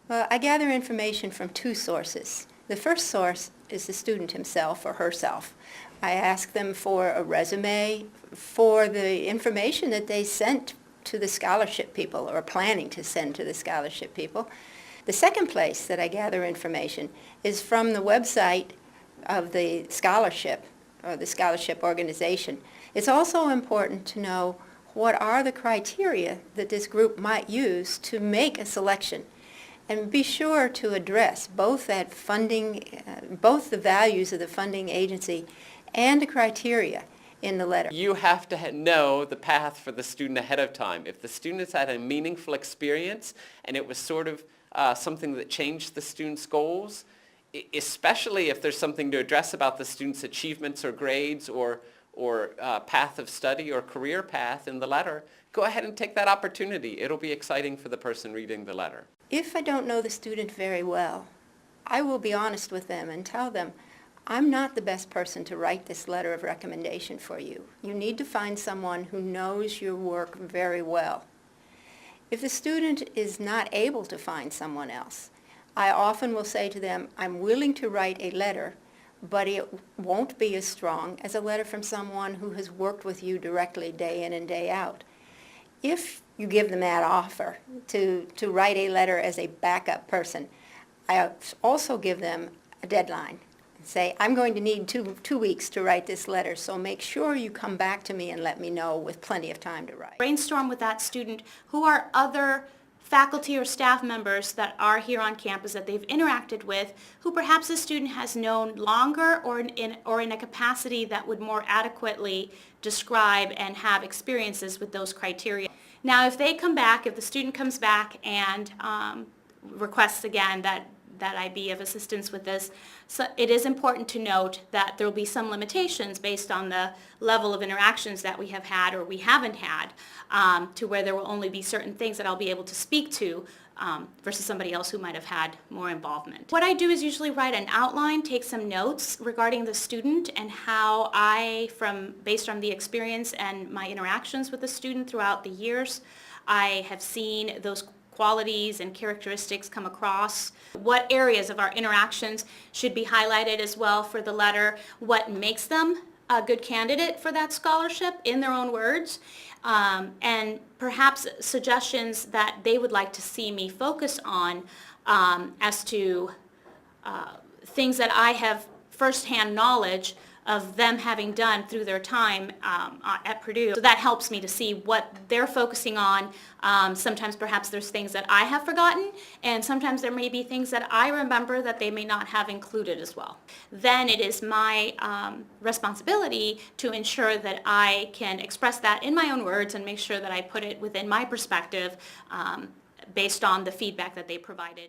Well, I gather information from two sources. The first source is the student himself or herself. I ask them for a resume for the information that they sent to the scholarship people or are planning to send to the scholarship people. The second place that I gather information is from the website of the scholarship or the scholarship organization. It's also important to know what are the criteria that this group might use to make a selection. And be sure to address both that funding, both the values of the funding agency and the criteria in the letter. You have to know the path for the student ahead of time. If the student has had a meaningful experience and it was sort of something that changed the student's goals, especially if there's something to address about the student's achievements or grades or path of study or career path in the letter, go ahead and take that opportunity. It'll be exciting for the person reading the letter. If I don't know the student very well, I will be honest with them and tell them, I'm not the best person to write this letter of recommendation for you. You need to find someone who knows your work very well. If the student is not able to find someone else, I often will say to them, I'm willing to write a letter, but it won't be as strong as a letter from someone who has worked with you directly day in and day out. If you give them that offer to write a letter as a backup person, I also give them a deadline. Say, I'm going to need two weeks to write this letter, so make sure you come back to me and let me know with plenty of time to write. Brainstorm with that student. Who are other faculty or staff members that are here on campus that they've interacted with, who perhaps the student has known longer or in a capacity that would more adequately describe and have experiences with those criteria. Now, if the student comes back and requests again that I be of assistance with this, so it is important to note that there will be some limitations based on the level of interactions that we have had or we haven't had, to where there will only be certain things that I'll be able to speak to versus somebody else who might have had more involvement. What I do is usually write an outline, take some notes regarding the student and how based on the experience and my interactions with the student throughout the years, I have seen those qualities and characteristics come across, what areas of our interactions should be highlighted as well for the letter, what makes them a good candidate for that scholarship in their own words, and perhaps suggestions that they would like to see me focus on as to things that I have firsthand knowledge of them having done through their time at Purdue. So that helps me to see what they're focusing on. Sometimes perhaps there's things that I have forgotten, and sometimes there may be things that I remember that they may not have included as well. Then it is my responsibility to ensure that I can express that in my own words and make sure that I put it within my perspective based on the feedback that they provided.